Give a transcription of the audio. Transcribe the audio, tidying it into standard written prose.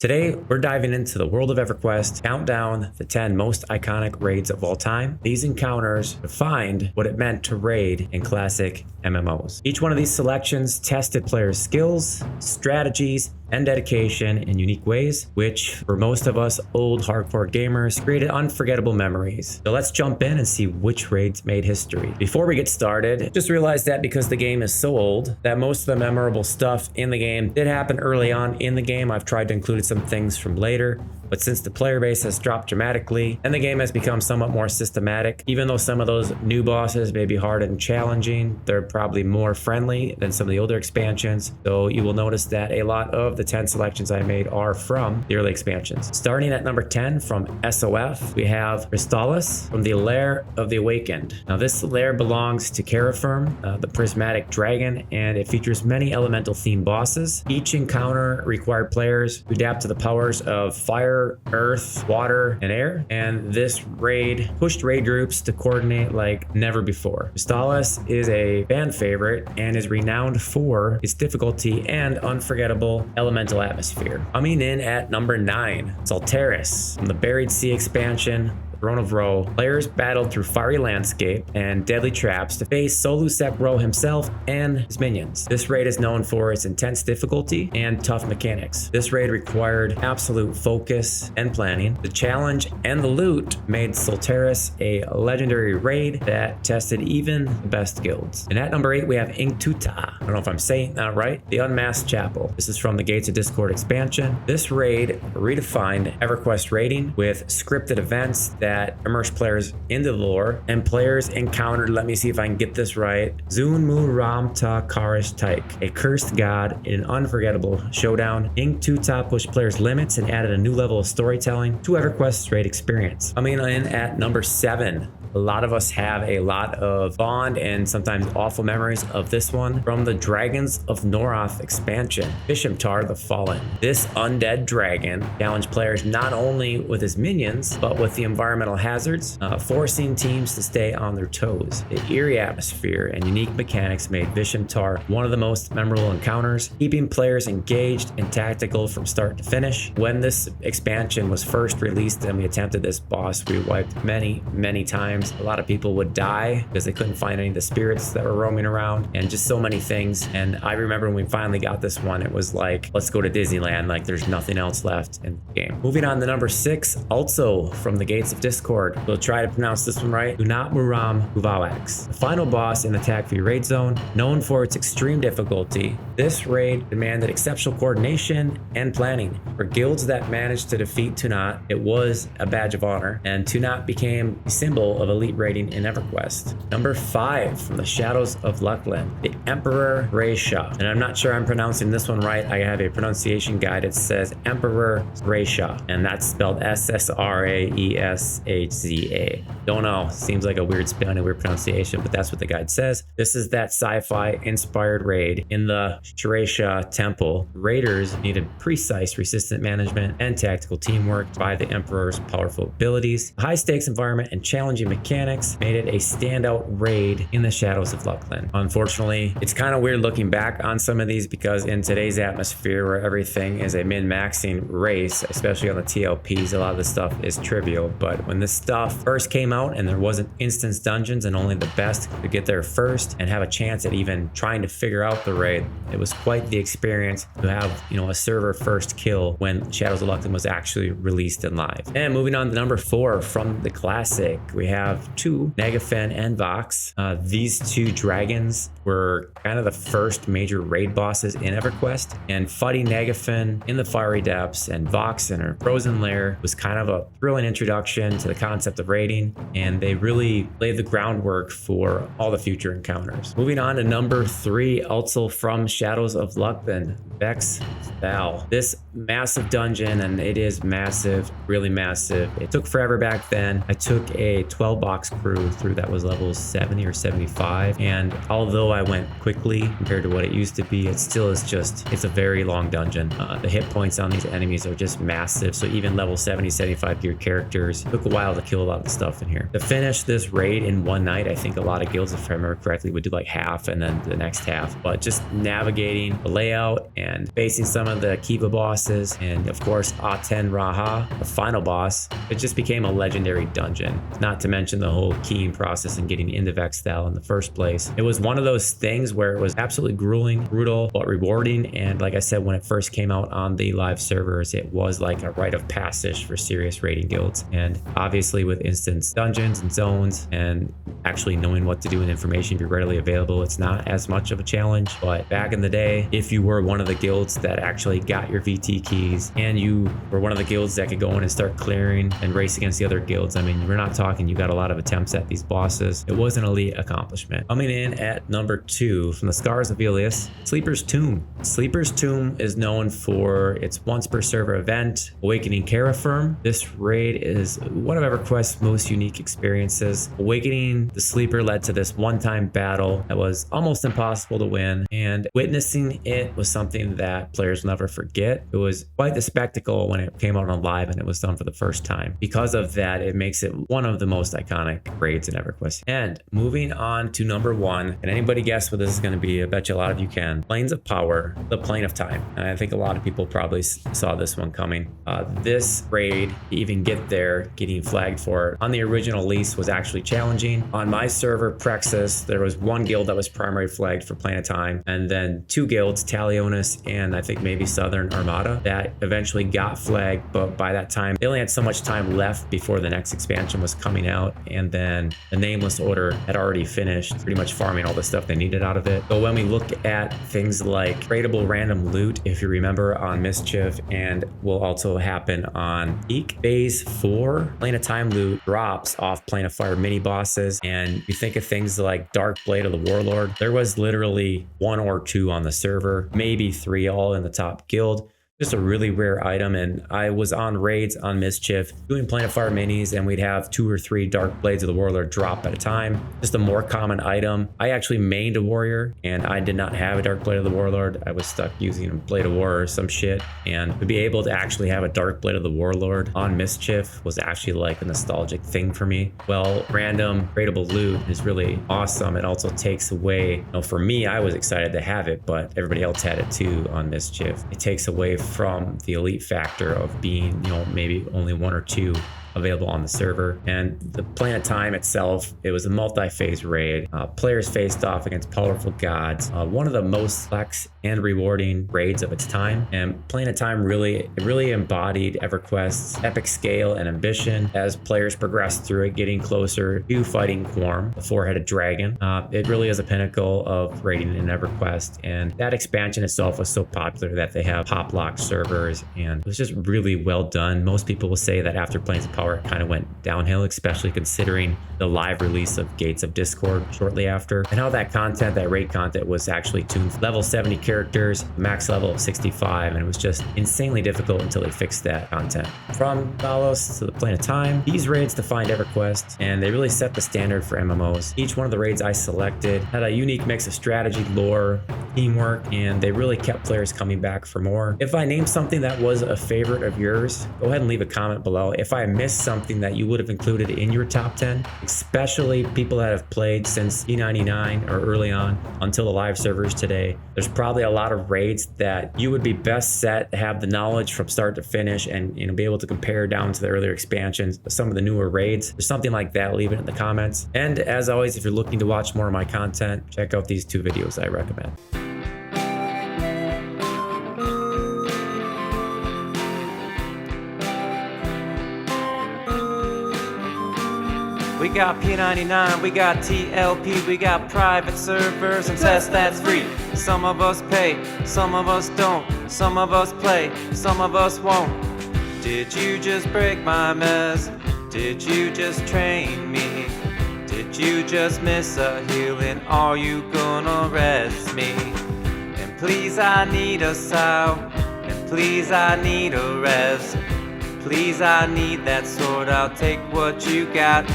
Today, we're diving into the world of EverQuest, count down the 10 most iconic raids of all time. These encounters defined what it meant to raid in classic MMOs. Each one of these selections tested players' skills, strategies, and dedication in unique ways, which for most of us old hardcore gamers created unforgettable memories. So let's jump in and see which raids made history. Before we get started, just realize that because the game is so old, that most of the memorable stuff in the game did happen early on in the game. I've tried to include some things from later, but since the player base has dropped dramatically and the game has become somewhat more systematic, even though some of those new bosses may be hard and challenging, they're probably more friendly than some of the older expansions. So you will notice that a lot of the 10 selections I made are from the early expansions. Starting at number 10 from SOF, we have Crystallis from the Lair of the Awakened. Now this lair belongs to Carafirm, the prismatic dragon, and it features many elemental themed bosses. Each encounter required players to adapt to the powers of fire, earth, water, and air, and this raid pushed raid groups to coordinate like never before. Crystallis is a fan favorite and is renowned for its difficulty and unforgettable elemental atmosphere. Coming in at number 9, Suteras from the Buried Sea expansion, Throne of Ro. Players battled through fiery landscape and deadly traps to face Solusek Ro himself and his minions. This raid is known for its intense difficulty and tough mechanics. This raid required absolute focus and planning. The challenge and the loot made Suteras a legendary raid that tested even the best guilds. And at number 8, we have Inut. I don't know if I'm saying that right. The Unmasked Chapel. This is from the Gates of Discord expansion. This raid redefined EverQuest raiding with scripted events that immerse players into the lore, and players encountered, let me see if I can get this right, Unmuram Kux, a cursed god in an unforgettable showdown. Inut pushed players' limits and added a new level of storytelling to EverQuest's raid experience. Coming in at number 7, a lot of us have a lot of fond and sometimes awful memories of this one from the Dragons of Noroth expansion, Fishar the Fallen. This undead dragon challenged players not only with his minions, but with the environmental hazards, forcing teams to stay on their toes. The eerie atmosphere and unique mechanics made Vishimtar one of the most memorable encounters, keeping players engaged and tactical from start to finish. When this expansion was first released and we attempted this boss, we wiped many times. A lot of people would die because they couldn't find any of the spirits that were roaming around, and just so many things. And I remember when we finally got this one, it was like, let's go to Disneyland, like there's nothing else left in the game. Moving on to number 6, also from the Gates of Discord. We'll try to pronounce this one right. Unmuram Kux, the final boss in the Tag Free raid zone, known for its extreme difficulty. This raid demanded exceptional coordination and planning. For guilds that managed to defeat Tunat, it was a badge of honor, and Tunat became a symbol of elite raiding in EverQuest. Number 5 from the Shadows of Luckland, the Emperor Raya. And I'm not sure I'm pronouncing this one right. I have a pronunciation guide. It says Emperor Raya, and that's spelled SSRAESHZA. Don't know. Seems like a weird spelling, a weird pronunciation, but that's what the guide says. This is that sci-fi inspired raid in the Raya temple. Raiders needed precise resistant management and tactical teamwork by the Emperor's powerful abilities. The high stakes environment and challenging mechanics made it a standout raid in the Shadows of Luckland. Unfortunately, it's kind of weird looking back on some of these because in today's atmosphere where everything is a min-maxing race, especially on the TLPs, a lot of the stuff is trivial. But when this stuff first came out and there wasn't instance dungeons and only the best could get there first and have a chance at even trying to figure out the raid, it was quite the experience to have, a server first kill when Shadows of Luckland was actually released and live. And moving on to number 4 from the classic, we have 2, Neen and Vox. These 2 dragons were kind of the first major raid bosses in EverQuest, and fighting Nagafen in the fiery depths and Vox in her frozen lair was kind of a thrilling introduction to the concept of raiding, and they really laid the groundwork for all the future encounters. Moving on to number 3, also from Shadows of Luckland, Vex Val. This massive dungeon, and it is massive, really massive. It took forever back then. I took a 12 box crew through that was level 70 or 75. And although I went quickly compared to what it used to be, it still is just, it's a very long dungeon. The hit points on these enemies are just massive. So even level 70, 75 gear characters took a while to kill a lot of the stuff in here. To finish this raid in one night, I think a lot of guilds, if I remember correctly, would do like half and then the next half. But just navigating the layout and facing some of the Kiva bosses, and of course Aten Raha, the final boss, it just became a legendary dungeon. Not to mention the whole keying process and getting into Vexthal in the first place. It was one of those things where it was absolutely grueling, brutal, but rewarding. And like I said, when it first came out on the live servers, it was like a rite of passage for serious raiding guilds. And obviously with instance dungeons and zones and actually knowing what to do and information be readily available, it's not as much of a challenge. But back in the day, if you were one of the guilds that actually got your VT keys and you were one of the guilds that could go in and start clearing and race against the other guilds, I mean, we're not talking you got a lot of attempts at these bosses. It was an elite accomplishment. Coming in at number 2 from the Scars of Ilias, Sleeper's Tomb. Sleeper's Tomb is known for its once per server event, Awakening Carafirm. This raid is one of EverQuest's most unique experiences. Awakening the Sleeper led to this one-time battle that was almost impossible to win, and witnessing it was something that players will never forget. It was quite the spectacle when it came out on live and it was done for the first time. Because of that, it makes it one of the most iconic raids in EverQuest. And moving on to number 1, can anybody guess what this is going to be? I bet you a lot of you can. Planes of Power, the Plane of Time. And I think a lot of people probably saw this one coming. This raid, to even get there, getting flagged for it on the original lease was actually challenging. On my server, Prexis, there was one guild that was primary flagged for Plane of Time, and then 2 guilds, Talionis and I think maybe Southern Armada, that eventually got flagged. But by that time, they only had so much time left before the next expansion was coming out, and then the Nameless Order had already finished pretty much farming all the stuff they needed out of it. So when we look at things like tradable random loot, if you remember on Mischief, and will also happen on Peak, Phase 4, Plane of Time loot drops off Plane of Fire mini bosses, and you think of things like Dark Blade of the Warlord, there was literally 1 or 2 on the server, maybe 3 all in the top guild. Just a really rare item. And I was on raids on Mischief doing Plane of Fire minis, and we'd have 2 or 3 Dark Blades of the Warlord drop at a time. Just a more common item. I actually mained a warrior and I did not have a Dark Blade of the Warlord. I was stuck using a Blade of War or some shit, and to be able to actually have a Dark Blade of the Warlord on Mischief was actually like a nostalgic thing for me. Well, random tradable loot is really awesome. It also takes away, you know, for me, I was excited to have it, but everybody else had it too on Mischief. It takes away from the elite factor of being, you know, maybe only 1 or 2 available on the server. And the Plane of Time itself, it was a multi-phase raid. Players faced off against powerful gods. One of the most complex and rewarding raids of its time. And Plane of Time really embodied EverQuest's epic scale and ambition as players progressed through it, getting closer to fighting Quorum, the 4-headed dragon. It really is a pinnacle of raiding in EverQuest. And that expansion itself was so popular that they have pop-locked servers, and it was just really well done. Most people will say that after Planes of Power, it kind of went downhill, especially considering the live release of Gates of Discord shortly after, and how that content, that raid content, was actually tuned for level 70 characters, max level of 65, and it was just insanely difficult until they fixed that content. From Talos to the Plane of Time, these raids defined EverQuest, and they really set the standard for MMOs. Each one of the raids I selected had a unique mix of strategy, lore, teamwork, and they really kept players coming back for more. If I named something that was a favorite of yours, go ahead and leave a comment below. If I missed something that you would have included in your top 10, especially people that have played since E99 or early on until the live servers today, there's probably a lot of raids that you would be best set to have the knowledge from start to finish and, you know, be able to compare down to the earlier expansions, some of the newer raids or something like that. Leave it in the comments. And as always, if you're looking to watch more of my content, check out these 2 videos I recommend. We got P99, we got TLP, we got private servers and tests that's free. Some of us pay, some of us don't, some of us play, some of us won't. Did you just break my mess? Did you just train me? Did you just miss a healing? Are you gonna rest me? And please I need a sow, and please I need a rest. Please I need that sword, I'll take what you got.